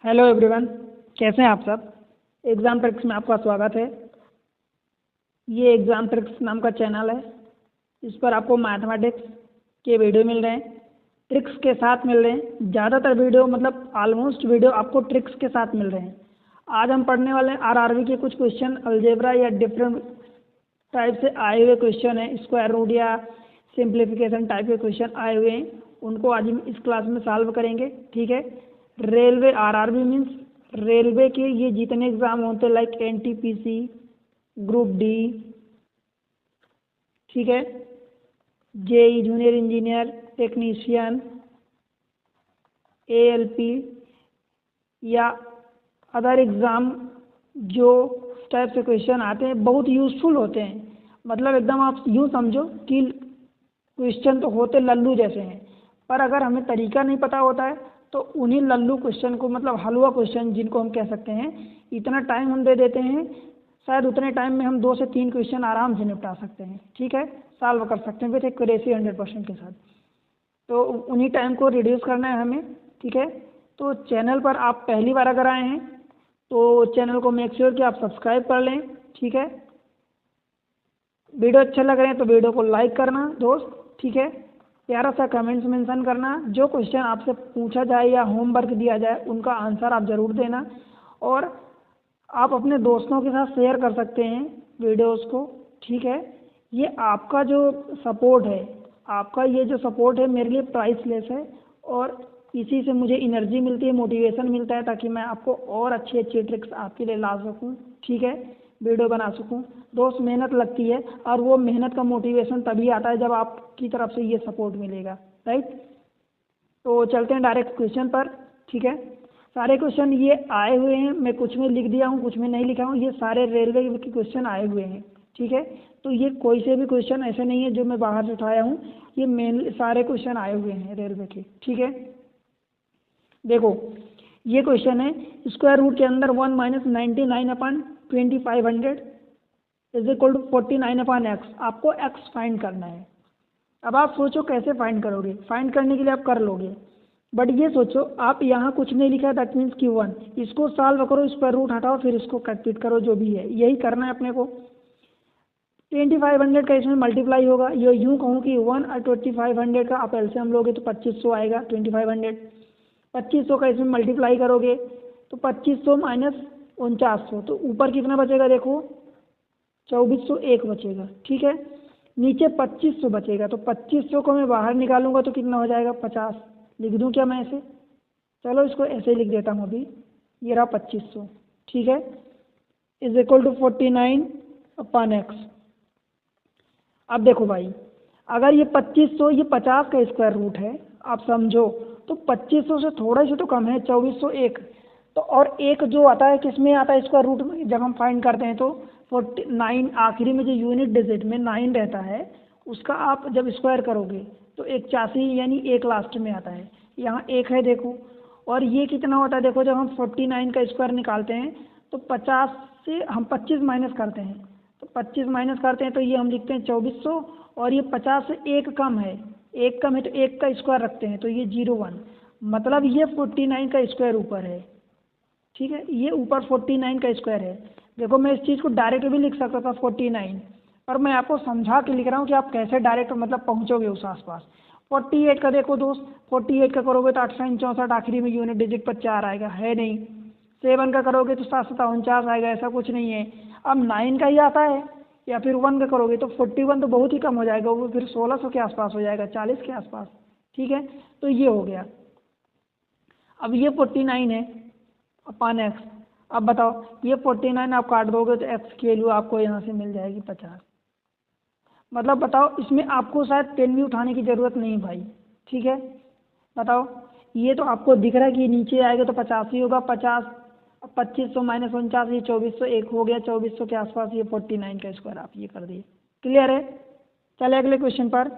Hello everyone, कैसे हैं आप सब। एग्ज़ाम ट्रिक्स में आपका स्वागत है। ये एग्ज़ाम ट्रिक्स नाम का चैनल है। इस पर आपको मैथमेटिक्स के वीडियो मिल रहे हैं, ट्रिक्स के साथ मिल रहे हैं। ज़्यादातर वीडियो मतलब ऑलमोस्ट वीडियो आपको ट्रिक्स के साथ मिल रहे हैं। आज हम पढ़ने वाले हैं आरआरबी के कुछ क्वेश्चन, अलजेब्रा या डिफरेंट टाइप से आए हुए क्वेश्चन हैं, स्क्वायर रूट या सिंप्लीफिकेशन टाइप के क्वेश्चन आए हुए हैं, उनको आज हम इस क्लास में सॉल्व करेंगे। ठीक है। रेलवे आरआरबी मीन्स रेलवे के ये जितने एग्ज़ाम होते हैं लाइक एनटीपीसी, ग्रुप डी, ठीक है, JE junior engineer, technician, ALP या अदर एग्ज़ाम जो टाइप से क्वेश्चन आते हैं बहुत यूज़फुल होते हैं। मतलब एकदम आप यूँ समझो कि क्वेश्चन तो होते लल्लू जैसे हैं, पर अगर हमें तरीका नहीं पता होता है तो उन्हीं लल्लू क्वेश्चन को मतलब हलवा क्वेश्चन जिनको हम कह सकते हैं, इतना टाइम हम दे देते हैं, शायद उतने टाइम में हम 2 से 3 क्वेश्चन आराम से निपटा सकते हैं। ठीक है, सॉल्व कर सकते हैं विथ एक्यूरेसी 100% के साथ। तो उन्हीं टाइम को रिड्यूस करना है हमें। ठीक है, तो चैनल पर आप पहली बार अगर आए हैं तो चैनल को मेक श्योर कि आप सब्सक्राइब कर लें। ठीक है, वीडियो अच्छे लग रहे हैं तो वीडियो को लाइक करना दोस्त। ठीक है, प्यारा सा कमेंट्स मेंशन करना, जो क्वेश्चन आपसे पूछा जाए या होमवर्क दिया जाए उनका आंसर आप ज़रूर देना, और आप अपने दोस्तों के साथ शेयर कर सकते हैं वीडियोस को। ठीक है, ये आपका जो सपोर्ट है, आपका ये जो सपोर्ट है मेरे लिए प्राइसलेस है, और इसी से मुझे एनर्जी मिलती है, मोटिवेशन मिलता है, ताकि मैं आपको और अच्छी अच्छी ट्रिक्स आपके लिए ला सकूँ। ठीक है, वीडियो बना सकूँ। दोस्त मेहनत लगती है, और वो मेहनत का मोटिवेशन तभी आता है जब आपकी तरफ से ये सपोर्ट मिलेगा, राइट। तो चलते हैं डायरेक्ट क्वेश्चन पर। ठीक है, सारे क्वेश्चन ये आए हुए हैं, मैं कुछ में लिख दिया हूँ कुछ में नहीं लिखा हूँ, ये सारे रेलवे के क्वेश्चन आए हुए हैं। ठीक है, तो ये कोई से भी क्वेश्चन ऐसे नहीं है जो मैं बाहर से उठाया हूँ, ये मेन सारे क्वेश्चन आए हुए हैं रेलवे के। ठीक है, देखो ये क्वेश्चन है, स्क्वायर रूट के अंदर 1 - 99/2500 इज इक्वल टू 49/x। आपको x फाइंड करना है। अब आप सोचो कैसे फाइंड करोगे। फाइंड करने के लिए आप कर लोगे, बट ये सोचो आप यहाँ कुछ नहीं लिखा है, दैट मीन्स Q1। इसको सॉल्व करो, स्क्वायर रूट हटाओ, फिर इसको कैलकुलेट करो, जो भी है यही करना है अपने को। 2500 का इसमें मल्टीप्लाई होगा, ये यूँ कहूँ कि 1 और 2500 का आप एलसीएम लोगे तो 2500 आएगा। 2500 का इसमें मल्टीप्लाई करोगे तो 2500 माइनस 4900, तो ऊपर कितना बचेगा देखो, 2401 बचेगा। ठीक है, नीचे 2500 बचेगा, तो 2500 को मैं बाहर निकालूंगा तो कितना हो जाएगा 50। लिख दूं क्या मैं ऐसे, चलो इसको ऐसे ही लिख देता हूँ अभी, ये रहा 2500। ठीक है, इज इक्वल टू 49/x। अब देखो भाई, अगर ये 2500 ये 50 का स्क्वायर रूट है, आप समझो, तो 2500 से थोड़ा ही तो कम है 2401। तो और एक जो आता है किस में आता है स्क्वायर रूट में, जब हम फाइंड करते हैं तो 49 आखिरी में जो यूनिट डिजिट में 9 रहता है, उसका आप जब स्क्वायर करोगे तो 81 यानी 1 लास्ट में आता है। यहाँ 1 है देखो, और ये कितना होता है देखो, जब हम 49 का स्क्वायर निकालते हैं तो 50 से हम 25 माइनस करते हैं, तो 25 माइनस करते हैं तो ये हम लिखते हैं 2400, और ये 50 से 1 कम है, 1 कम है तो 1 का स्क्वायर रखते हैं, तो ये 01, मतलब ये 49 का स्क्वायर ऊपर है। ठीक है, ये ऊपर 49 का स्क्वायर है। देखो मैं इस चीज़ को डायरेक्ट भी लिख सकता था 49, और मैं आपको समझा के लिख रहा हूँ कि आप कैसे डायरेक्ट मतलब पहुँचोगे उस आसपास। 48 का देखो दोस्त, 48 का करोगे तो 864 आखिरी में यूनिट डिजिट पर 4 आएगा, है नहीं। 7 का करोगे तो 749 आएगा, ऐसा कुछ नहीं है। अब 9 का ही आता है, या फिर 1 का करोगे तो 41 तो बहुत ही कम हो जाएगा, वो फिर 1600 के आसपास हो जाएगा, 40 के आसपास। ठीक है, तो ये हो गया। अब ये 49 है अपन x। अब बताओ ये 49 आप काट दोगे तो x की वैल्यू आपको यहाँ से मिल जाएगी 50। मतलब बताओ इसमें आपको शायद पेन भी उठाने की ज़रूरत नहीं भाई। ठीक है, बताओ, ये तो आपको दिख रहा है कि नीचे आएगा तो 50 ही होगा। 50 2500 माइनस 49, ये 2401 हो गया, 2400 के आसपास ये 49 का स्क्वायर आप ये कर दिए। क्लियर है, चले अगले क्वेश्चन पर।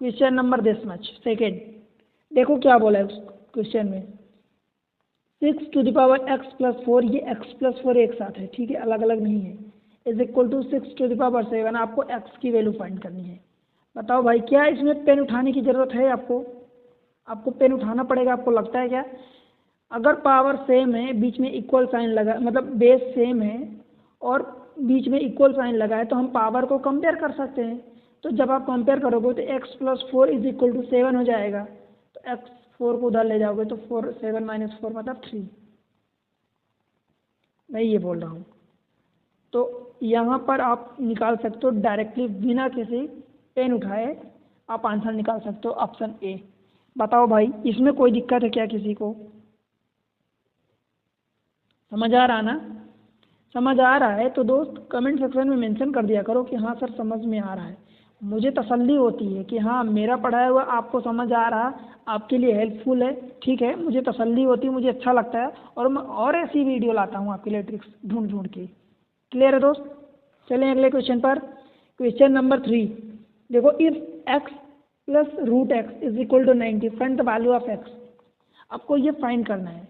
Question number this much second, देखो क्या बोला है उस क्वेश्चन में। 6x+4, ये x+4 एक साथ है, ठीक है, अलग अलग नहीं है, इज इक्वल टू 6⁷ आपको x की वैल्यू फाइंड करनी है। बताओ भाई, क्या इसमें पेन उठाने की ज़रूरत है आपको? आपको पेन उठाना पड़ेगा, आपको लगता है क्या? अगर पावर सेम है, बीच में इक्वल साइन लगा, मतलब बेस सेम है और बीच में इक्वल साइन लगा है, तो हम पावर को कंपेयर कर सकते हैं। तो जब आप कंपेयर करोगे तो x plus 4 is equal to 7 हो जाएगा। तो x 4 को उधर ले जाओगे तो 4 7 माइनस 4 मतलब 3। मैं ये बोल रहा हूँ। तो यहाँ पर आप निकाल सकते हो डायरेक्टली बिना किसी पेन उठाए, आप आंसर निकाल सकते हो ऑप्शन ए। बताओ भाई, इसमें कोई दिक्कत है क्या किसी को? समझ आ रहा ना? समझ आ रहा है तो दोस्त कमेंट सेक्शन में मेंशन कर दिया करो कि हाँ सर समझ में आ रहा है। मुझे तसल्ली होती है कि हाँ मेरा पढ़ाया हुआ आपको समझ आ रहा, आपके लिए हेल्पफुल है। ठीक है, मुझे तसल्ली होती है, मुझे अच्छा लगता है और मैं और ऐसी वीडियो लाता हूँ आपके लिए ट्रिक्स ढूंढ ढूंढ के। क्लियर है दोस्त? चलें अगले क्वेश्चन पर। क्वेश्चन नंबर 3 देखो, if x plus root X is equal to 90 find the value of x। आपको ये फाइंड करना है।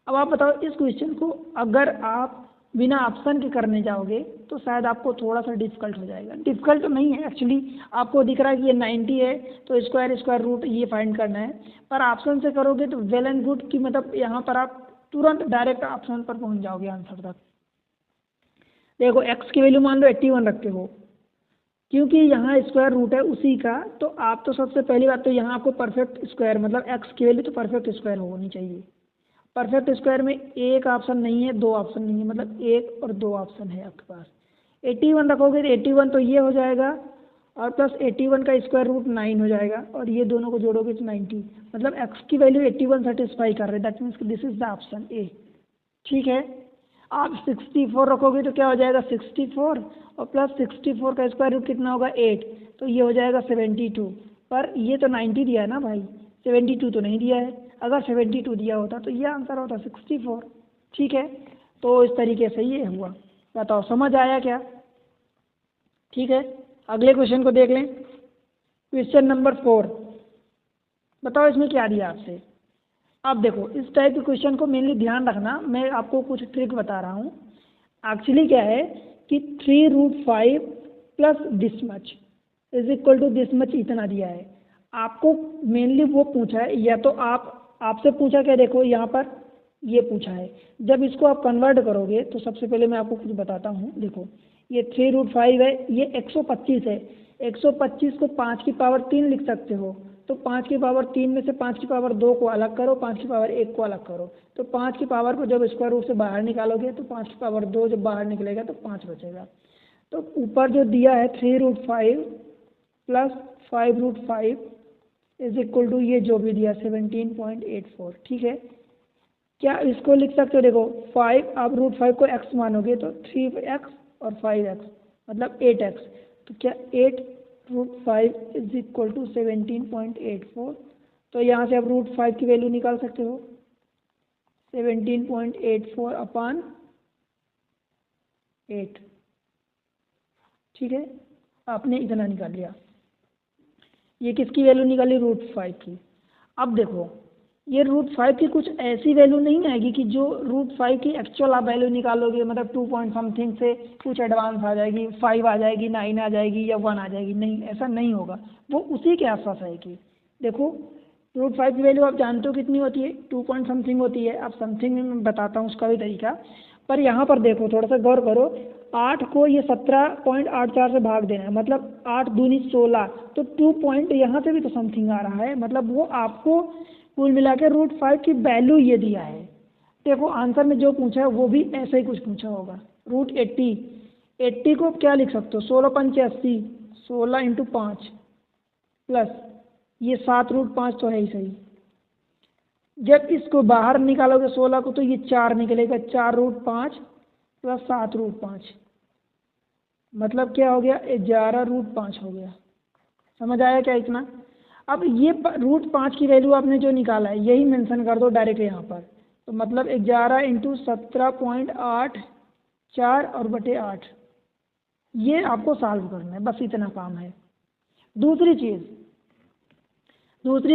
अब आप बताओ, इस क्वेश्चन को अगर आप बिना ऑप्शन के करने जाओगे तो शायद आपको थोड़ा सा डिफिकल्ट हो जाएगा। डिफिकल्ट तो नहीं है एक्चुअली, आपको दिख रहा है कि ये 90 है तो स्क्वायर रूट ये फाइंड करना है। पर ऑप्शन से करोगे तो वेल एंड गुड कि मतलब यहाँ पर आप तुरंत डायरेक्ट ऑप्शन पर पहुँच जाओगे आंसर तक। देखो x की वैल्यू मान लो 81 रखते हो, क्योंकि यहाँ स्क्वायर रूट है उसी का, तो आप तो सबसे पहली बात तो यहाँ आपको परफेक्ट स्क्वायर मतलब x की वैल्यू तो परफेक्ट स्क्वायर होनी चाहिए। परफेक्ट स्क्वायर में एक ऑप्शन नहीं है, दो ऑप्शन नहीं है, मतलब एक और दो ऑप्शन है आपके पास। 81 रखोगे तो 81 तो ये हो जाएगा और प्लस 81 का स्क्वायर रूट 9 हो जाएगा और ये दोनों को जोड़ोगे तो 90, मतलब x की वैल्यू 81 सेटिस्फाई कर रहे हैं। That means this is the option A. ठीक है, आप 64 रखोगे तो क्या हो जाएगा 64 और प्लस 64 का स्क्वायर रूट कितना होगा 8, तो ये हो जाएगा 72। पर ये तो 90 दिया है ना भाई, 72 तो नहीं दिया है। अगर 72 दिया होता तो ये आंसर होता 64। ठीक है, तो इस तरीके से ये हुआ। बताओ समझ आया क्या? ठीक है, अगले क्वेश्चन को देख लें। क्वेश्चन नंबर 4, बताओ इसमें क्या दिया आपसे। अब देखो, इस टाइप के क्वेश्चन को मेनली ध्यान रखना, मैं आपको कुछ ट्रिक बता रहा हूँ। एक्चुअली क्या है कि 3√5 plus this much is equal to this much इतना दिया है। आपको मेनली वो पूछा है, या तो आपसे पूछा क्या, देखो यहाँ पर ये पूछा है। जब इसको आप कन्वर्ट करोगे तो सबसे पहले मैं आपको कुछ बताता हूँ। देखो ये 3√5 है, ये 125 है। 125 को 5 की पावर 3 लिख सकते हो, तो 5 की पावर 3 में से 5 की पावर 2 को अलग करो, 5 की पावर 1 को अलग करो। तो 5 की पावर को जब स्क्वायर रूट से बाहर निकालोगे तो 5 की पावर 2 जब बाहर निकलेगा तो 5 बचेगा। तो ऊपर जो दिया है 3√5 प्लस 5√5 इज इक्वल टू ये जो भी दिया 17.84। ठीक है, क्या इसको लिख सकते हो? देखो 5, आप √5 को x मानोगे तो 3x और 5x मतलब 8x। तो क्या 8√5 इज इक्वल टू 17.84। तो यहाँ से आप √5 की वैल्यू निकाल सकते हो 17.84 अपॉन 8। ठीक है, आपने इतना निकाल लिया। ये किसकी वैल्यू निकाली? √5 की। अब देखो ये √5 की कुछ ऐसी वैल्यू नहीं आएगी कि जो √5 की एक्चुअल आप वैल्यू निकालोगे, मतलब 2 पॉइंट समथिंग से कुछ एडवांस आ जाएगी, 5 आ जाएगी, 9 आ जाएगी या 1 आ जाएगी। नहीं, ऐसा नहीं होगा, वो उसी के आसपास आएगी। देखो √5 की वैल्यू आप जानते हो कितनी होती है, 2 पॉइंट समथिंग होती है। अब समथिंग में मैं बताता हूँ उसका भी तरीका, पर यहाँ पर देखो थोड़ा सा गौर करो। 8 को ये 17.84 से भाग देना है, मतलब 8 दूनी 16, तो 2 पॉइंट यहाँ से भी तो समथिंग आ रहा है, मतलब वो आपको कुल मिला के √5 की वैल्यू ये दिया है। देखो आंसर में जो पूछा है वो भी ऐसा ही कुछ पूछा होगा। √80 को क्या लिख सकते हो? 16 पंचे 80, 16 इंटू 5 प्लस ये 7√5 तो है ही सही। जब इसको बाहर निकालोगे 16 को तो ये 4 निकलेगा, 4√5 प्लस 7√5 मतलब क्या हो गया? 11√5 हो गया। समझ आया क्या इतना? अब ये √5 की वैल्यू आपने जो निकाला है यही मेंशन कर दो डायरेक्ट यहाँ पर। तो मतलब 11 इंटू 17.84 और बटे 8, ये आपको सॉल्व करना है, बस इतना काम है। दूसरी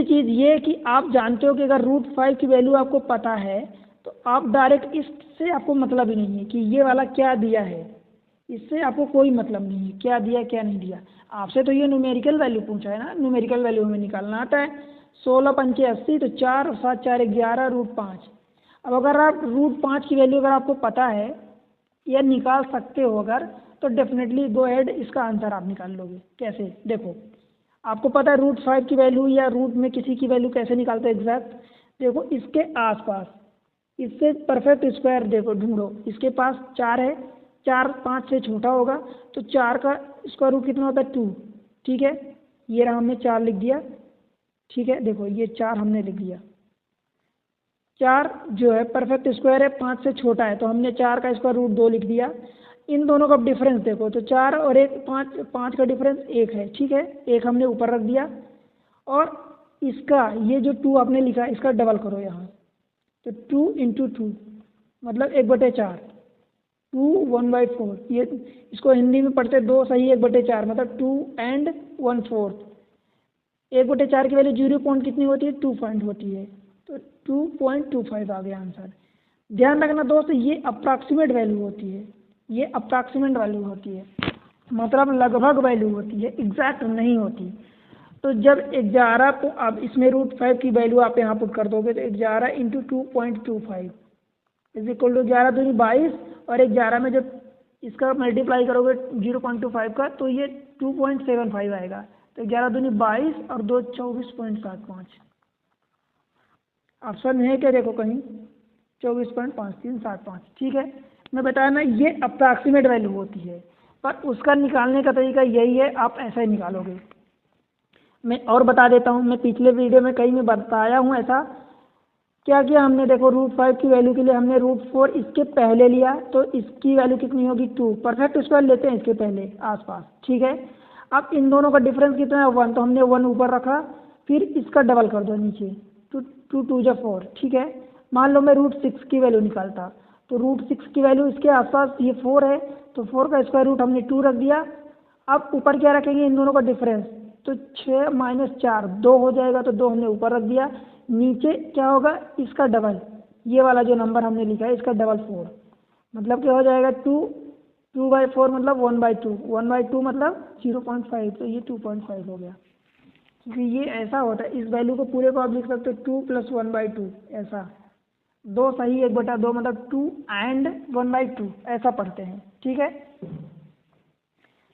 चीज़ ये कि आप जानते हो कि अगर √5 की वैल्यू आपको पता है तो आप डायरेक्ट इससे आपको मतलब ही नहीं है कि ये वाला क्या दिया है, इससे आपको कोई मतलब नहीं है क्या दिया क्या नहीं दिया। आपसे तो ये न्यूमेरिकल वैल्यू पूछा है ना, न्यूमेरिकल वैल्यू हमें निकालना आता है। 16 पंचे 80, तो 4 और 7 4 11 √5। अब अगर आप √5 की वैल्यू अगर आपको पता है या निकाल सकते हो अगर, तो डेफिनेटली गो अहेड इसका आंसर आप निकाल लोगे। कैसे? देखो, आपको पता है √5 की वैल्यू या रूट में किसी की वैल्यू कैसे निकालते हैं एग्जैक्ट। देखो इसके आसपास, इससे परफेक्ट स्क्वायर देखो ढूंढो, इसके पास 4 है, 4 5 से छोटा होगा, तो 4 का स्क्वायर रूट कितना होता है? 2। ठीक है, ये रहा, हमने 4 लिख दिया। ठीक है, देखो ये 4 हमने लिख दिया। 4 जो है परफेक्ट स्क्वायर है, 5 से छोटा है, तो हमने 4 का स्क्वायर रूट 2 लिख दिया। इन दोनों का डिफरेंस देखो, तो 4 और 1 5, 5 का डिफरेंस 1 है। ठीक है, 1 हमने ऊपर रख दिया, और इसका ये जो 2 आपने लिखा इसका डबल करो यहाँ, तो 2 इंटू 2 मतलब 1/4, 2 1/4। ये इसको हिंदी में पढ़ते 2 सही 1/4 मतलब 2 and 1/4। 1/4 की वैल्यू 0 पॉइंट कितनी होती है? 2 पॉइंट होती है, तो 2.25 आ गया आंसर। ध्यान रखना दोस्त, ये अप्रॉक्सीमेट वैल्यू होती है, ये अप्रॉक्सीमेट वैल्यू होती है, मतलब लगभग वैल्यू होती है, एग्जैक्ट नहीं होती। तो जब 11 को आप इसमें √5 की वैल्यू आप यहाँ पुट कर दोगे, तो 11 इंटू 2.25 इज इक्वल टू 11 दूनी 22, और 11 में जब इसका मल्टीप्लाई करोगे 0.25 का, तो ये 2.75 आएगा। तो 11 दूनी 22 और 2 24.75। ऑप्शन है क्या? देखो कहीं 24.5375। ठीक है, मैं बताया ना, ये अप्रॉक्सीमेट वैल्यू होती है, पर उसका निकालने का तरीका यही है, आप ऐसा ही निकालोगे। मैं और बता देता हूँ, मैं पिछले वीडियो में कहीं में बताया हूँ ऐसा। क्या किया हमने? देखो √5 की वैल्यू के लिए हमने √4 इसके पहले लिया, तो इसकी वैल्यू कितनी होगी? 2। परफेक्ट स्क्वायर लेते हैं इसके पहले आसपास। ठीक है, अब इन दोनों का डिफरेंस कितना है? 1, तो हमने 1 ऊपर रखा, फिर इसका डबल कर दो नीचे, तो 2 2 जा 4। ठीक है, मान लो मैं √6 की वैल्यू निकालता, तो √6 की वैल्यू इसके आसपास ये 4 है, तो 4 का स्क्वायर रूट हमने 2 रख दिया। अब ऊपर क्या रखेंगे? इन दोनों का डिफरेंस, तो 6 - 4 2 हो जाएगा, तो 2 हमने ऊपर रख दिया। नीचे क्या होगा? इसका डबल, ये वाला जो नंबर हमने लिखा है इसका डबल 4, मतलब क्या हो जाएगा? 2/4 मतलब 1/2, 1/2 मतलब 0.5, तो ये 2.5 हो गया। क्योंकि ये ऐसा होता है, इस वैल्यू को पूरे को आप लिख सकते हो 2 + 1/2, ऐसा 2 सही 1/2 मतलब 2 and 1/2 ऐसा पढ़ते हैं। ठीक है,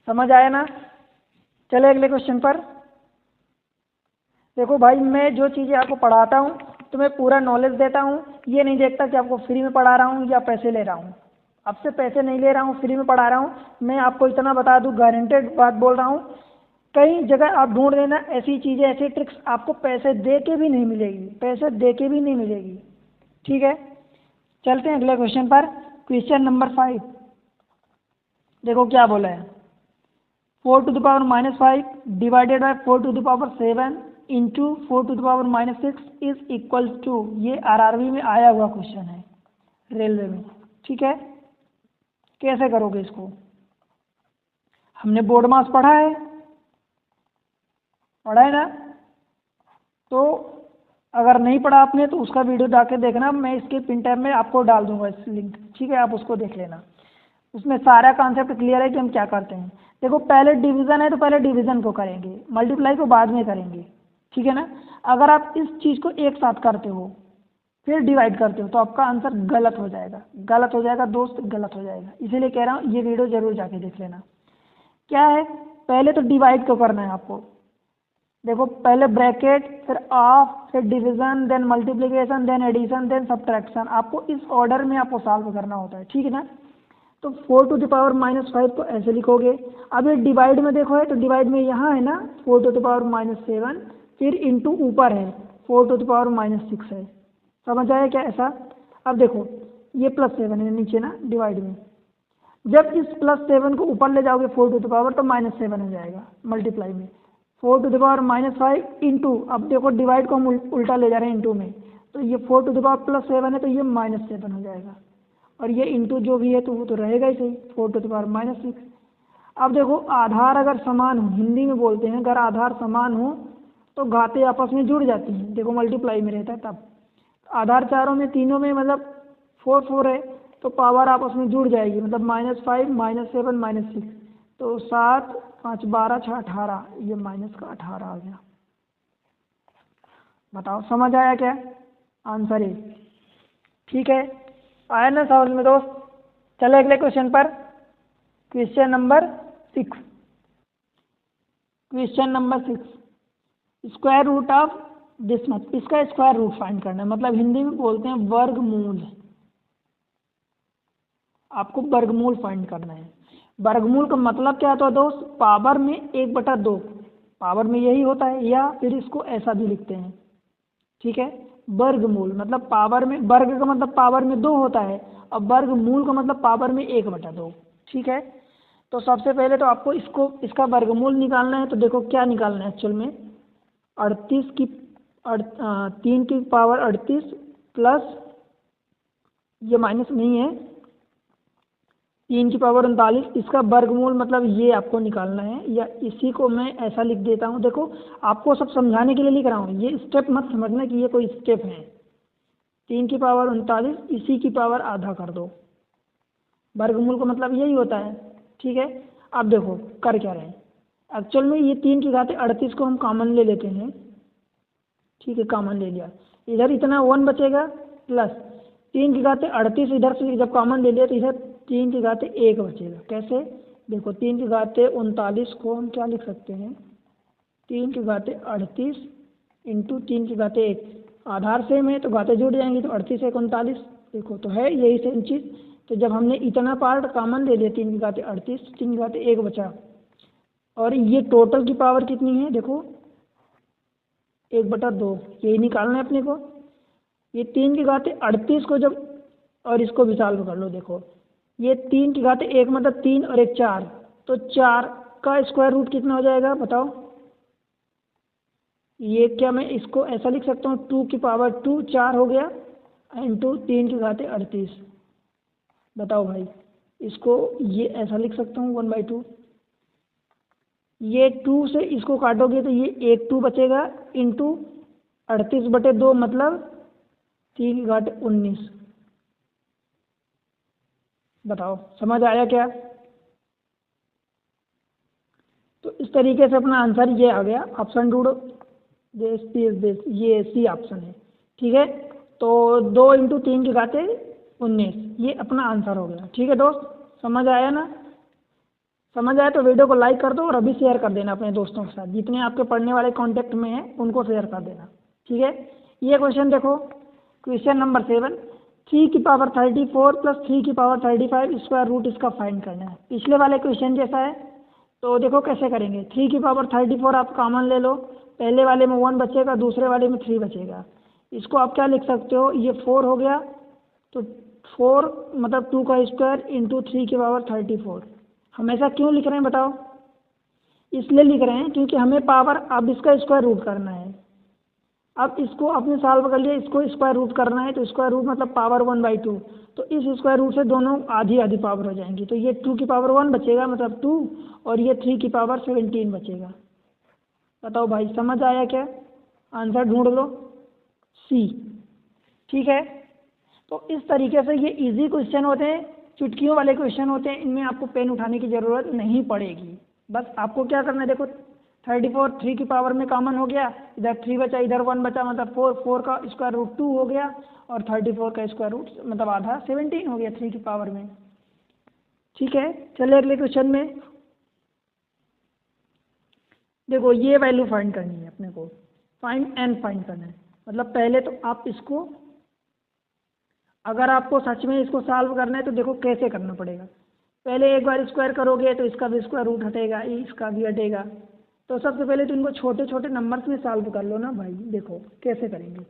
समझ आया ना? चले अगले क्वेश्चन पर। देखो भाई, मैं जो चीज़ें आपको पढ़ाता हूँ तो मैं पूरा नॉलेज देता हूँ, ये नहीं देखता कि आपको फ्री में पढ़ा रहा हूँ या पैसे ले रहा हूँ। आपसे पैसे नहीं ले रहा हूँ, फ्री में पढ़ा रहा हूँ। मैं आपको इतना बता दूँ, गारंटेड बात बोल रहा हूँ, कई जगह आप ढूंढ लेना ऐसी चीज़ें, ऐसी ट्रिक्स आपको पैसे दे के भी नहीं मिलेगी, पैसे दे के भी नहीं मिलेगी। ठीक है, चलते हैं अगले क्वेश्चन पर। क्वेश्चन नंबर 5 देखो क्या बोला है। 4⁻⁻5 divided by 4⁻7 into 4⁻6 is equal to, ये RRB में आया हुआ क्वेश्चन है, रेलवे में। ठीक है, कैसे करोगे इसको? हमने बोर्ड मास पढ़ा है ना? तो अगर नहीं पढ़ा आपने तो उसका वीडियो जाके देखना, मैं इसके पिन टैब में आपको डाल दूंगा इस लिंक। ठीक है, आप उसको देख लेना, उसमें सारा कॉन्सेप्ट क्लियर है कि हम क्या करते हैं। देखो पहले डिवीज़न है तो पहले डिवीज़न को करेंगे, मल्टीप्लाई को बाद में करेंगे। ठीक है ना? अगर आप इस चीज़ को एक साथ करते हो फिर डिवाइड करते हो तो आपका आंसर गलत हो जाएगा, गलत हो जाएगा दोस्त, गलत हो जाएगा। इसीलिए कह रहा हूँ ये वीडियो जरूर जाके देख लेना। क्या है? पहले तो डिवाइड को करना है आपको। देखो पहले ब्रैकेट, फिर ऑफ, फिर division, then multiplication, then addition, then subtraction. आपको इस ऑर्डर में आपको सॉल्व करना होता है। ठीक है ना? तो 4⁻⁻5 को ऐसे लिखोगे। अब ये डिवाइड में देखो है, तो डिवाइड में यहाँ है ना 4⁻7, फिर इंटू ऊपर है 4⁻6 है। समझ आया क्या ऐसा? अब देखो ये +7 है नीचे ना डिवाइड में, जब इस +7 को ऊपर ले जाओगे 4 टू द पावर तो -7 हो जाएगा मल्टीप्लाई में। 4⁻5 इंटू, अब देखो डिवाइड को हम उल्टा ले जा रहे हैं इंटू में, तो ये 4 टू द पावर +7 है तो ये -7 हो जाएगा, और ये इंटू जो भी है तो वो तो रहेगा ही सही 4 टू द पावर -6। अब देखो आधार अगर समान हो, हिंदी में बोलते हैं अगर आधार समान हो तो घाते आपस में जुड़ जाती हैं। देखो मल्टीप्लाई में रहता है तब आधार चारों में, तीनों में मतलब 4 4 है तो पावर आपस में जुड़ जाएगी, मतलब -5 -7 -6, तो 7 5 12 6 18, ये माइनस का 18 आ गया। बताओ समझ आया क्या? आंसर है। ठीक है, आया ना समझ में दोस्त। चलो अगले क्वेश्चन पर, question number 6। Question number 6, square root of this much, इसका स्क्वायर रूट फाइंड करना है, मतलब हिंदी में बोलते हैं वर्गमूल। आपको वर्गमूल फाइंड करना है। वर्गमूल का मतलब क्या होता है दोस्त, पावर में 1/2, पावर में यही होता है, या फिर इसको ऐसा भी लिखते हैं, ठीक है। वर्गमूल मतलब पावर में, वर्ग का मतलब पावर में 2 होता है, और वर्गमूल का मतलब पावर में 1/2, ठीक है। तो सबसे पहले तो आपको इसका वर्गमूल निकालना है। तो देखो क्या निकालना है एक्चुअल में, 38 की 3 की पावर 38 प्लस, ये माइनस नहीं है, 3 की पावर 39, इसका वर्गमूल मतलब ये आपको निकालना है। या इसी को मैं ऐसा लिख देता हूँ, देखो आपको सब समझाने के लिए लिख रहा हूँ, ये स्टेप मत समझना कि ये कोई स्टेप है। 3 की पावर 39 इसी की पावर आधा कर दो, वर्गमूल का मतलब यही होता है, ठीक है। अब देखो कर क्या रहे हैं, एक्चुअल में ये 3 की घात 38 को हम कॉमन ले लेते हैं, ठीक है, कॉमन ले लिया, इधर इतना 1 बचेगा, प्लस 3 की घात 38 इधर से जब कॉमन ले लिया तो इधर 3 की घात 1 बचेगा। कैसे, देखो 3 की घात 39 को हम क्या लिख सकते हैं, 3 की घात 38 इंटू 3 की घात 1, आधार सेम है तो घातें जुड़ जाएंगी, तो 38 1 39, देखो तो है यही सेम चीज़। तो जब हमने इतना पार्ट कॉमन ले लिया 3 की घात 38, 3 की घात 1 बचा, और ये टोटल की पावर कितनी है, देखो 1/2, यही निकालना है अपने को। ये 3 की घात 38 को जब, और इसको भी सॉल्व कर लो, देखो ये 3 की घात 1 मतलब 3 और 1 4, तो 4 का स्क्वायर रूट कितना हो जाएगा बताओ। ये क्या मैं इसको ऐसा लिख सकता हूँ, 2 की पावर 2 4 हो गया, इंटू 3 की घात 38, बताओ भाई, इसको ये ऐसा लिख सकता हूँ 1/2। ये 2 से इसको काटोगे तो ये 1 2 बचेगा, इंटू 38/2 मतलब 3 की घात 19, बताओ समझ आया क्या। तो इस तरीके से अपना आंसर ये आ गया, ऑप्शन ढूंढो, ये सी ऑप्शन है, ठीक है। तो 2 इंटू 3 की घात 19, ये अपना आंसर हो गया, ठीक है दोस्त, समझ आया ना। समझ आया तो वीडियो को लाइक कर दो, और अभी शेयर कर देना अपने दोस्तों के साथ, जितने आपके पढ़ने वाले कांटेक्ट में हैं उनको शेयर कर देना, ठीक है। ये क्वेश्चन देखो, क्वेश्चन नंबर 7, 3 की पावर 34 प्लस 3 की पावर 35 स्क्वायर रूट इसका फाइंड करना है। पिछले वाले क्वेश्चन जैसा है, तो देखो कैसे करेंगे, 3 की पावर 34 आप कॉमन ले लो, पहले वाले में 1 बचेगा, दूसरे वाले में 3 बचेगा, इसको आप क्या लिख सकते हो, ये 4 हो गया, तो 4 मतलब 2 का स्क्वायर इंटू 3 की पावर 34। हम ऐसा क्यों लिख रहे हैं बताओ, इसलिए लिख रहे हैं क्योंकि हमें पावर अब इसका स्क्वायर रूट करना है। अब इसको आपने सॉल्व कर लिया, इसको स्क्वायर रूट करना है, तो स्क्वायर रूट मतलब पावर 1/2, तो इस स्क्वायर रूट से दोनों आधी आधी पावर हो जाएंगी, तो ये 2 की पावर 1 बचेगा मतलब 2, और ये 3 की पावर 17 बचेगा। बताओ भाई समझ आया क्या, आंसर ढूंढ लो, सी, ठीक है। तो इस तरीके से ये इजी क्वेश्चन होते हैं, चुटकियों वाले क्वेश्चन होते हैं, इनमें आपको पेन उठाने की ज़रूरत नहीं पड़ेगी। बस आपको क्या करना है, देखो 34 3 की पावर में कॉमन हो गया, इधर 3 बचा, इधर 1 बचा, मतलब 4, 4 का स्क्वायर रूट 2 हो गया, और 34 का स्क्वायर रूट मतलब आधा 17 हो गया 3 की पावर में, ठीक है। चलिए अगले क्वेश्चन में, देखो ये वैल्यू फाइंड करनी है अपने को, फाइंड एन फाइंड करना है। मतलब पहले तो आप इसको, अगर आपको सच में इसको सॉल्व करना है तो देखो कैसे करना पड़ेगा, पहले एक बार स्क्वायर करोगे तो इसका भी स्क्वायर रूट हटेगा, इसका भी हटेगा, तो सबसे पहले तो इनको छोटे छोटे नंबर्स में सॉल्व कर लो ना भाई। देखो कैसे करेंगे,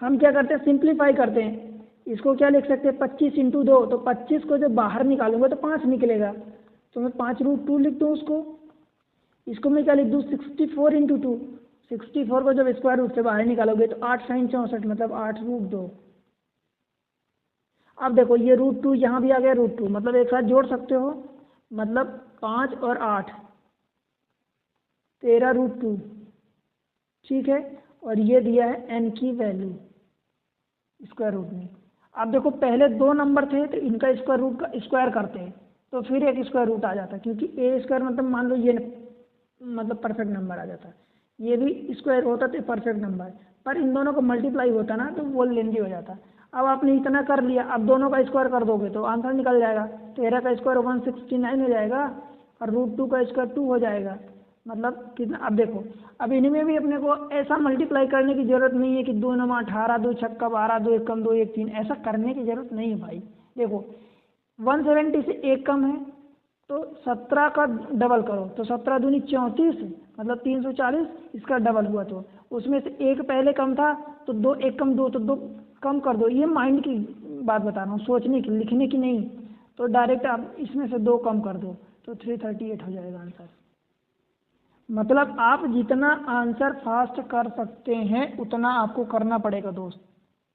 हम क्या करते हैं, सिंप्लीफाई करते हैं, इसको क्या लिख सकते हैं, 25 इंटू 2, तो 25 को जब बाहर निकालूंगा तो 5 निकलेगा, तो मैं 5√2 लिख दूँ उसको। इसको मैं क्या लिख दूँ, 64 इंटू 2, 64 को जब स्क्वायर रूट से बाहर निकालोगे तो 8 sin 64 मतलब 8√2। अब देखो ये √2 यहाँ भी आ गया, √2 मतलब एक साथ जोड़ सकते हो, मतलब 5 और 8 13√2, ठीक है। और ये दिया है n की वैल्यू स्क्वायर रूट में। अब देखो पहले 2 नंबर थे तो इनका स्क्वायर रूट का स्क्वायर करते हैं तो फिर एक स्क्वायर रूट आ जाता, क्योंकि ए स्क्वायर मतलब मान लो ये मतलब परफेक्ट नंबर आ जाता, ये भी स्क्वायर होता तो परफेक्ट नंबर, पर इन दोनों को मल्टीप्लाई होता ना तो वो लेंदी हो जाता। अब आपने इतना कर लिया, अब दोनों का स्क्वायर कर दोगे तो आंसर निकल जाएगा। 13 का स्क्वायर 169 हो जाएगा और √2 का स्क्वायर 2 हो जाएगा। मतलब कितना, अब देखो अब इनमें भी अपने को ऐसा मल्टीप्लाई करने की ज़रूरत नहीं है कि 2 9 18, 2 छक्का 12, 2 1 2 1 3, ऐसा करने की ज़रूरत नहीं है भाई। देखो 170 से एक कम है तो 17 का डबल करो तो 17 दूनी 34, मतलब 340, इसका डबल हुआ तो उसमें से एक पहले कम था तो 2 1 कम 2 तो 2 कम कर दो। ये माइंड की बात बता रहा हूँ, सोचने की, लिखने की नहीं। तो डायरेक्ट आप इसमें से 2 कम कर दो तो 338 हो जाएगा आंसर। मतलब आप जितना आंसर फास्ट कर सकते हैं उतना आपको करना पड़ेगा दोस्त,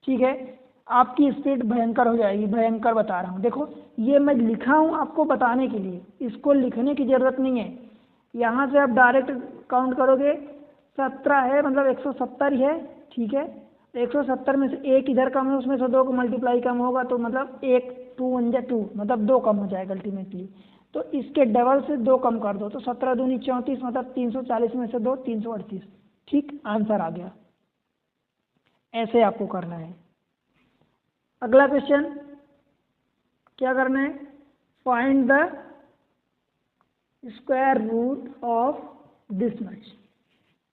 ठीक है। आपकी स्पीड भयंकर हो जाएगी, भयंकर बता रहा हूँ। देखो ये मैं लिखा हूँ आपको बताने के लिए, इसको लिखने की ज़रूरत नहीं है। यहाँ से आप डायरेक्ट काउंट करोगे, 17 है मतलब 170 ही है, ठीक है। 170 में से एक इधर कम है, उसमें से 2 को मल्टीप्लाई कम होगा तो मतलब 1 2 1 2, मतलब 2 कम हो जाएगा अल्टीमेटली। तो इसके डबल से 2 कम कर दो तो 17 दूनी 34, मतलब 340 में से 2 338, ठीक, आंसर आ गया। ऐसे आपको करना है। अगला क्वेश्चन क्या करना है, find the square root of this much,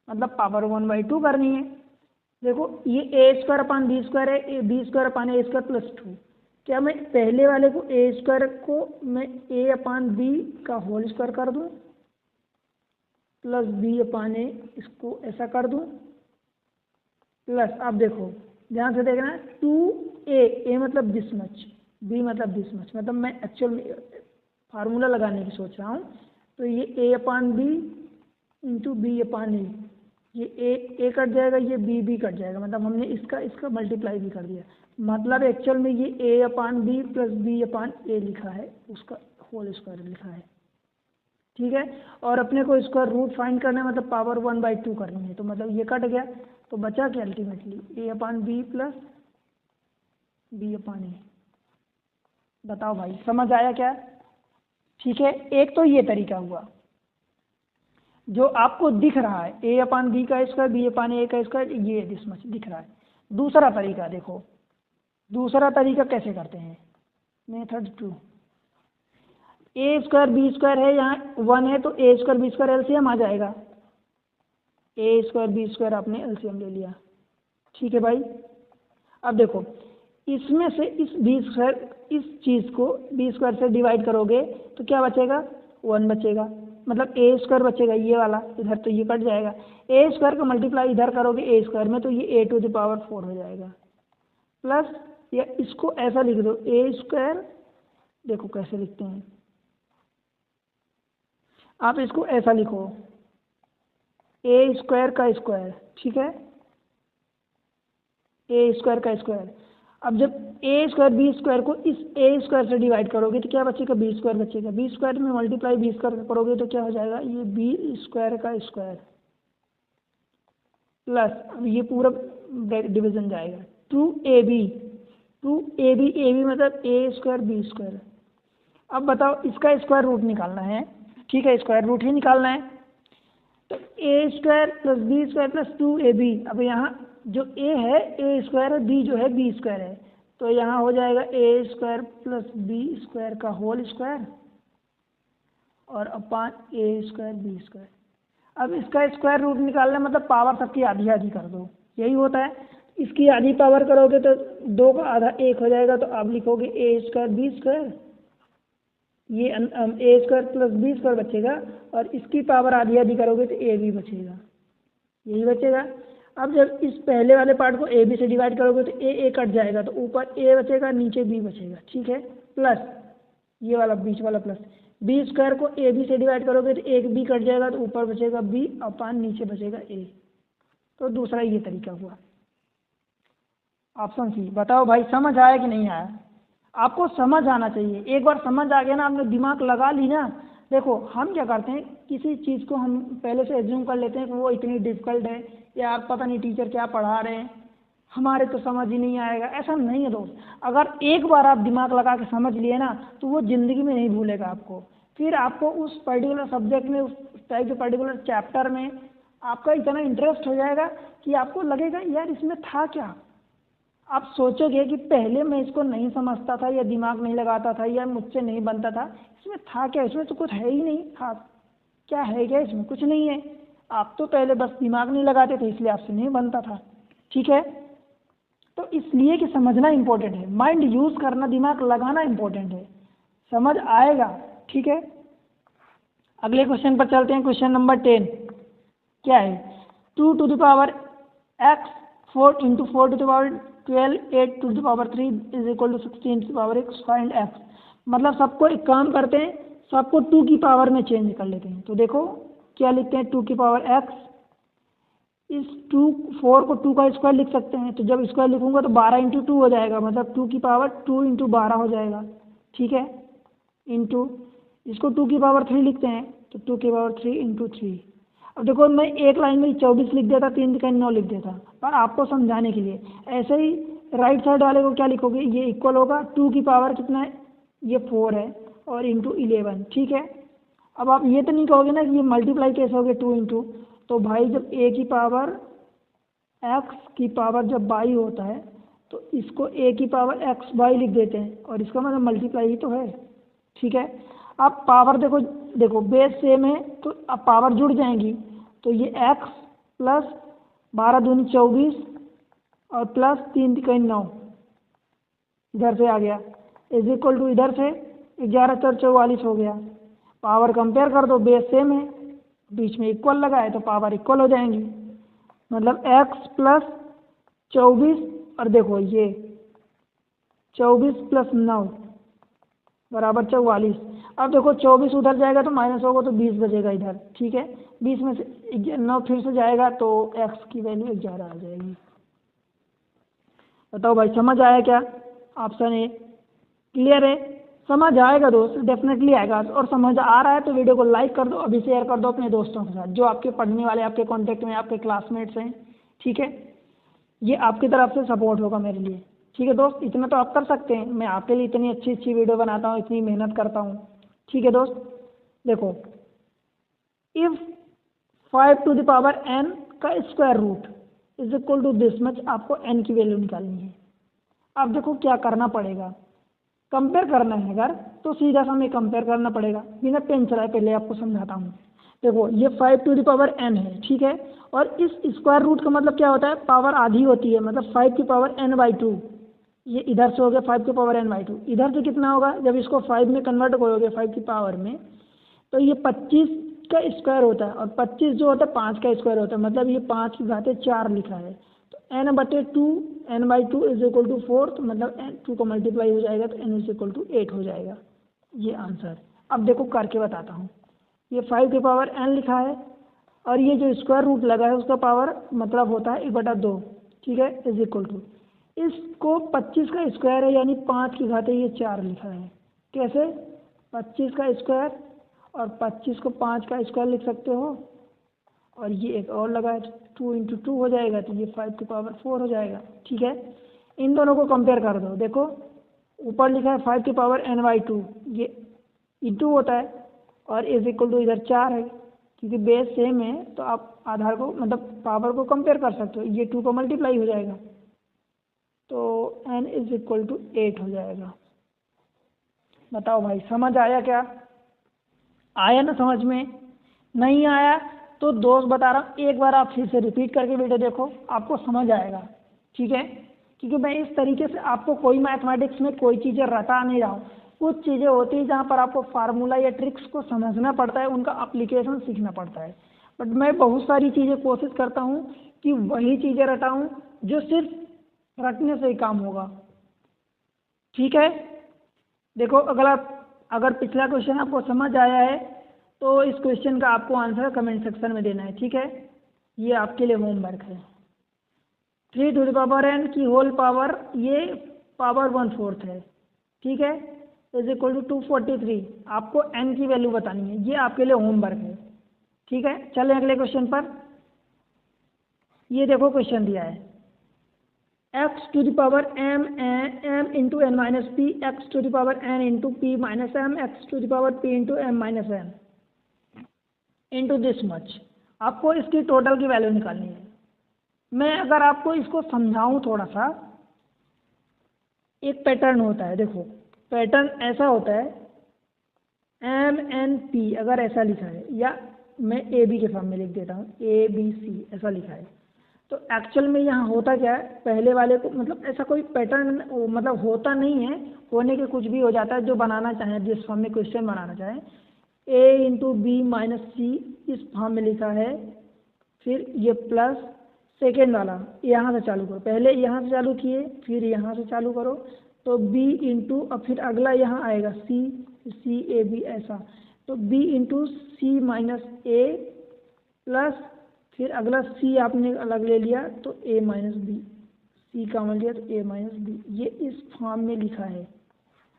मतलब पावर 1/2 करनी है। देखो ये A square upon B square है, B square upon A square plus 2। क्या मैं पहले वाले को ए स्क्वायर को मैं ए अपान बी का होल स्क्वायर कर दूं प्लस बी अपान ए, इसको ऐसा कर दूं प्लस, अब देखो ध्यान से देखना, 2a, ए मतलब दिस मच, बी मतलब दिस मच, मतलब मैं एक्चुअल फार्मूला लगाने की सोच रहा हूँ। तो ये a upon B into B upon A, ये ए कट जाएगा, ये बी कट जाएगा, मतलब हमने इसका मल्टीप्लाई भी कर दिया। मतलब एक्चुअल में ये a upon B plus B upon A लिखा है, उसका होल स्क्वायर लिखा है, ठीक है। और अपने को स्क्वायर रूट फाइंड करना है, मतलब पावर 1/2 करनी है। तो मतलब ये कट गया तो बचा क्या ultimately, a upon B plus B upon A. बताओ भाई समझ आया क्या, ठीक है। एक तो ये तरीका हुआ जो आपको दिख रहा है, a अपान बी का स्क्वायर बी अपान ए का स्क्वायर, ये दिस मच दिख रहा है। दूसरा तरीका देखो, दूसरा तरीका कैसे करते हैं, मेथड 2, ए स्क्वायर बी स्क्वायर है, यहाँ 1 है तो A square B square LCM आ जाएगा, ए स्क्वायर बी स्क्वायर आपने एलसीएम ले लिया, ठीक है भाई। अब देखो इसमें से इस बी स्क्वायर, इस चीज़ को बी स्क्वायर से डिवाइड करोगे तो क्या बचेगा, 1 बचेगा, मतलब ए स्क्वायर बचेगा ये वाला, इधर तो ये कट जाएगा। ए स्क्वायर का मल्टीप्लाई इधर करोगे ए स्क्वायर में तो ये a⁴ हो जाएगा, प्लस या इसको ऐसा लिख दो, ए स्क्वायर, देखो कैसे लिखते हैं, आप इसको ऐसा लिखो, ए स्क्वायर का स्क्वायर, ठीक है, ए स्क्वायर का स्क्वायर। अब जब ए स्क्वायर बी स्क्वायर को इस ए स्क्वायर से डिवाइड करोगे तो क्या बचेगा, बी स्क्वायर बचेगा। बी स्क्वायर में मल्टीप्लाई बी स्क्वायर करोगे तो क्या हो जाएगा, ये बी स्क्वायर का स्क्वायर प्लस, अब ये पूरा डिवीजन जाएगा, 2ab, ए बी मतलब ए स्क्वायर बी स्क्वायर। अब बताओ इसका स्क्वायर रूट निकालना है, ठीक है, स्क्वायर रूट ही निकालना है। तो A square plus B square plus 2ab, अब यहाँ जो a है ए स्क्वायर है, b जो है बी स्क्वायर है, तो यहाँ हो जाएगा ए स्क्वायर प्लस बी स्क्वायर का होल स्क्वायर और अपान ए स्क्वायर बी स्क्वायर। अब इसका स्क्वायर रूट निकालना मतलब पावर सबकी आधी आधी कर दो, यही होता है। इसकी आधी पावर करोगे तो 2 का आधा 1 हो जाएगा, तो आप लिखोगे ए स्क्वायर बी स्क्वायर, ये A square plus B square बचेगा, और इसकी पावर आधी आधी करोगे तो ए बी बचेगा, यही बचेगा। अब जब इस पहले वाले पार्ट को ए बी से डिवाइड करोगे तो ए कट जाएगा, तो ऊपर ए बचेगा नीचे बी बचेगा, ठीक है, प्लस ये वाला बीच वाला प्लस, बी स्क्वायर को ए बी से डिवाइड करोगे तो एक बी कट जाएगा, तो ऊपर बचेगा बी अपान नीचे बचेगा ए। तो दूसरा ये तरीका हुआ, ऑप्शन सी। बताओ भाई समझ आया कि नहीं आया, आपको समझ आना चाहिए। एक बार समझ आ गया ना, आपने दिमाग लगा ली ना। देखो हम क्या करते हैं, किसी चीज़ को हम पहले से एज्यूम कर लेते हैं कि वो इतनी डिफ़िकल्ट है, यार पता नहीं टीचर क्या पढ़ा रहे हैं, हमारे तो समझ ही नहीं आएगा। ऐसा नहीं है दोस्त, अगर एक बार आप दिमाग लगा के समझ लिए ना तो वो ज़िंदगी में नहीं भूलेगा आपको। फिर आपको उस पर्टिकुलर सब्जेक्ट में, उस टाइप के पर्टिकुलर चैप्टर में आपका इतना इंटरेस्ट हो जाएगा कि आपको लगेगा यार इसमें था क्या। आप सोचोगे कि पहले मैं इसको नहीं समझता था या दिमाग नहीं लगाता था या मुझसे नहीं बनता था, इसमें था क्या, इसमें तो कुछ है ही नहीं खास, क्या है क्या इसमें, कुछ नहीं है। आप तो पहले बस दिमाग नहीं लगाते थे इसलिए आपसे नहीं बनता था। ठीक है, तो इसलिए कि समझना इम्पोर्टेंट है, माइंड यूज करना, दिमाग लगाना इम्पोर्टेंट है, समझ आएगा। ठीक है, अगले क्वेश्चन पर चलते हैं। क्वेश्चन नंबर 10 क्या है, 2 to the power x 4 into 4 to the power 12 8 to the power 3 is equal to 16 to the power x, find x। मतलब सबको एक काम करते हैं, सबको 2 की पावर में चेंज कर लेते हैं। तो देखो क्या लिखते हैं, 2 की पावर x, इस 4 को 2 का स्क्वायर लिख सकते हैं, तो जब स्क्वायर लिखूंगा तो 12 इंटू 2 हो जाएगा, मतलब 2 की पावर 2 इंटू 12 हो जाएगा। ठीक है, इंटू इसको 2 की पावर 3 लिखते हैं, तो 2 की पावर 3 इंटू 3। अब देखो मैं एक लाइन में 24 लिख देता, 3 का 9 लिख देता, पर आपको समझाने के लिए ऐसे ही राइट साइड वाले को क्या लिखोगे, ये इक्वल होगा 2 की पावर कितना है, ये 4 है, और इंटू 11। ठीक है, अब आप ये तो नहीं कहोगे ना कि ये मल्टीप्लाई कैसे हो गए 2 इंटू, तो भाई जब a की पावर x की पावर जब बाई होता है तो इसको a की पावर x बाई लिख देते हैं, और इसका मतलब मल्टीप्लाई ही तो है। ठीक है, अब पावर देखो देखो बेस सेम है तो अब पावर जुड़ जाएंगी, तो ये x प्लस 12 दूनी 24 और प्लस 3 तिकोनी 9 इधर से आ गया, इज इक्वल टू इधर से 11 4 44 हो गया। पावर कंपेयर कर दो, बेस सेम है, बीच में इक्वल लगा है तो पावर इक्वल हो जाएंगी, मतलब x प्लस 24 और देखो ये 24 प्लस 9 बराबर 44। अब देखो 24 उधर जाएगा तो माइनस होगा तो 20 बचेगा इधर। ठीक है, 20 में से 9 फिर से जाएगा तो x की वैल्यू 11 आ जाएगी। बताओ भाई समझ आया क्या, ऑप्शन ए क्लियर है, समझ आएगा दोस्त, डेफिनेटली आएगा। और समझ आ रहा है तो वीडियो को लाइक कर दो, अभी शेयर कर दो अपने दोस्तों के साथ जो आपके पढ़ने वाले, आपके कांटेक्ट में, आपके क्लासमेट्स हैं। ठीक है, ये आपकी तरफ से सपोर्ट होगा मेरे लिए। ठीक है दोस्त, इतना तो आप कर सकते हैं, मैं आपके लिए इतनी अच्छी अच्छी वीडियो बनाता हूँ, इतनी मेहनत करता हूँ। ठीक है दोस्त, देखो if 5 to the power n का square root is equal to this much, आपको n की वैल्यू निकालनी है। अब देखो क्या करना पड़ेगा, कंपेयर करना है अगर तो सीधा सा हमें कंपेयर करना पड़ेगा, बिना पेन चलाए पहले आपको समझाता हूँ। देखो ये 5 to the power n है, ठीक है, और इस स्क्वायर रूट का मतलब क्या होता है, पावर आधी होती है, मतलब 5 की पावर n/2। ये इधर से हो गया 5 की पावर n/2, इधर से कितना होगा, जब इसको 5 में कन्वर्ट करोगे 5 की पावर में, तो ये 25 का स्क्वायर होता है, और 25 जो होता है 5 का स्क्वायर होता है, मतलब ये 5 की घाते 4 लिखा है। तो n/2 n/2 is equal to 4, तो मतलब 2 का मल्टीप्लाई हो जाएगा तो n इज इक्वल टू 8 हो जाएगा, ये आंसर। अब देखो करके बताता हूँ, ये 5 की पावर n लिखा है, और ये जो स्क्वायर रूट लगा है उसका पावर मतलब होता है 1/2। ठीक है, इज इक्वल टू, इसको 25 का स्क्वायर है यानी 5 की घाते ये 4 लिखा है। कैसे, 25 का स्क्वायर और 25 को 5 का स्क्वायर लिख सकते हो, और ये एक और लगा है 2 इंटू 2 हो जाएगा, तो ये 5 की पावर 4 हो जाएगा। ठीक है, इन दोनों को कंपेयर कर दो, देखो ऊपर लिखा है 5 की पावर n/2, ये इंटू होता है, और इज इक्वल टू इधर 4 है, क्योंकि बेस सेम है तो आप आधार को मतलब पावर को कंपेयर कर सकते हो, ये 2 को मल्टीप्लाई हो जाएगा, तो n इज इक्वल टू 8 हो जाएगा। बताओ भाई समझ आया क्या, आया ना समझ में, नहीं आया तो दोस्त बता रहा हूँ एक बार आप फिर से रिपीट करके वीडियो देखो, आपको समझ आएगा। ठीक है, क्योंकि मैं इस तरीके से आपको कोई मैथमेटिक्स में कोई चीज़ें रटा नहीं रहा हूँ, कुछ चीज़ें होती हैं जहाँ पर आपको फार्मूला या ट्रिक्स को समझना पड़ता है, उनका अप्लीकेशन सीखना पड़ता है, बट मैं बहुत सारी चीज़ें कोशिश करता हूँ कि वही चीज़ें रटाऊँ जो सिर्फ रटने से ही काम होगा। ठीक है, देखो अगर पिछला क्वेश्चन आपको समझ आया है तो इस क्वेश्चन का आपको आंसर कमेंट सेक्शन में देना है। ठीक है, ये आपके लिए होमवर्क है। 3 to the power n की होल पावर, ये पावर 1/4 है। ठीक है, इज इक्वल टू 243, आपको n की वैल्यू बतानी है, ये आपके लिए होमवर्क है। ठीक है, चलें अगले क्वेश्चन पर। ये देखो क्वेश्चन दिया है, x to the power m into n minus p, x to the power n into p minus m, x to the power p into m minus n into this much। आपको इसकी total की value निकालनी है। मैं अगर आपको इसको समझाऊं थोड़ा सा, एक पैटर्न होता है, देखो पैटर्न ऐसा होता है MNP, अगर ऐसा लिखा है, या मैं AB के फॉर्म में लिख देता हूँ ABC ऐसा लिखा है, तो एक्चुअल में यहाँ होता क्या है, पहले वाले को मतलब ऐसा कोई पैटर्न मतलब होता नहीं है, होने के कुछ भी हो जाता है, जो बनाना चाहें जिस फॉर्म में क्वेश्चन बनाना चाहें, A×B-C इस फॉर्म में लिखा है, फिर ये प्लस सेकेंड वाला यहाँ से चालू करो, पहले यहाँ से चालू किए फिर यहाँ से चालू करो, तो B इंटू, अब फिर अगला यहाँ आएगा C AB ऐसा, तो B इंटू C-A प्लस फिर अगला C आपने अलग ले लिया तो A-B, C कॉमन लिया तो A-B, ये इस फॉर्म में लिखा है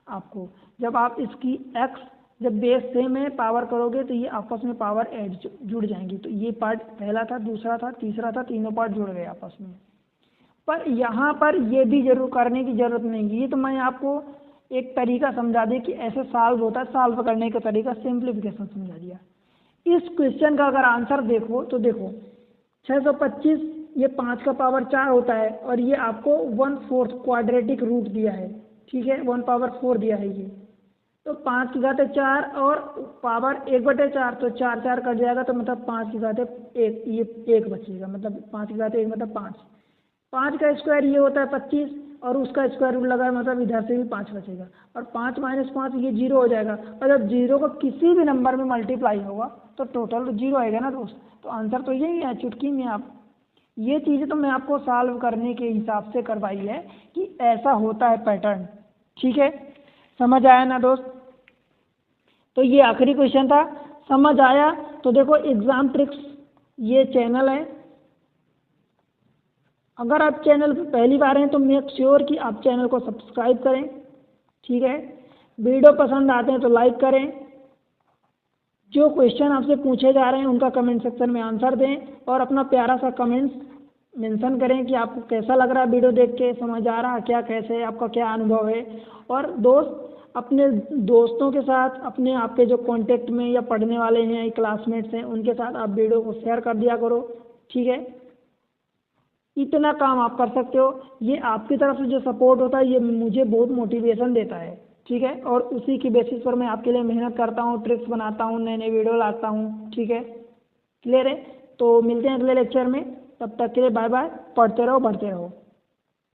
आपको। जब आप इसकी x जब बेस सेम है पावर करोगे तो ये आपस में पावर ऐड जुड़ जाएंगी, तो ये पार्ट पहला था, दूसरा था, तीसरा था, तीनों पार्ट जुड़ गए आपस में। पर यहाँ पर ये भी जरूर करने की ज़रूरत नहीं है, ये तो मैं आपको एक तरीका समझा दिया कि ऐसे सॉल्व होता है, सॉल्व करने का तरीका सिंप्लीफिकेशन समझा दिया। इस क्वेश्चन का अगर आंसर देखो तो देखो 625, ये 5 का पावर 4 होता है, और ये आपको 1/4 क्वाड्रेटिक रूट दिया है, ठीक है, 1/4 दिया है ये, तो 5 की घात 4 और पावर 1/4, तो 4 4 कट जाएगा, तो मतलब 5 की घात 1, ये 1 बचेगा, मतलब 5 की घात 1 मतलब 5, 5 का स्क्वायर ये होता है 25, और उसका स्क्वायर रूट लगा है, मतलब इधर से भी 5 बचेगा, और 5 - 5 ये 0 हो जाएगा, और जब 0 को किसी भी नंबर में मल्टीप्लाई होगा तो टोटल तो 0 आएगा ना दोस्त, तो आंसर तो यही है चुटकी में। आप ये चीज़ें तो मैं आपको सॉल्व करने के हिसाब से करवाई है कि ऐसा होता है पैटर्न, ठीक है, समझ आया ना दोस्त। तो ये आखिरी क्वेश्चन था, समझ आया तो देखो एग्ज़ाम ट्रिक्स ये चैनल है, अगर आप चैनल पर पहली बार हैं तो मेक श्योर कि आप चैनल को सब्सक्राइब करें, ठीक है, वीडियो पसंद आते हैं तो लाइक करें, जो क्वेश्चन आपसे पूछे जा रहे हैं उनका कमेंट सेक्शन में आंसर दें, और अपना प्यारा सा कमेंट्स मेंशन करें कि आपको कैसा लग रहा है वीडियो देख के, समझ आ रहा है क्या, कैसे है, आपका क्या अनुभव है। और दोस्त अपने दोस्तों के साथ, अपने आपके जो कांटेक्ट में या पढ़ने वाले हैं, क्लासमेट्स हैं, उनके साथ आप वीडियो को शेयर कर दिया करो, ठीक है, इतना काम आप कर सकते हो। ये आपकी तरफ से जो सपोर्ट होता है ये मुझे बहुत मोटिवेशन देता है, ठीक है, और उसी की बेसिस पर मैं आपके लिए मेहनत करता हूँ, ट्रिक्स बनाता हूँ, नए नए वीडियो लाता हूँ, ठीक है, क्लियर है। तो मिलते हैं अगले लेक्चर में, तब तक के लिए बाय बाय, पढ़ते रहो बढ़ते रहो।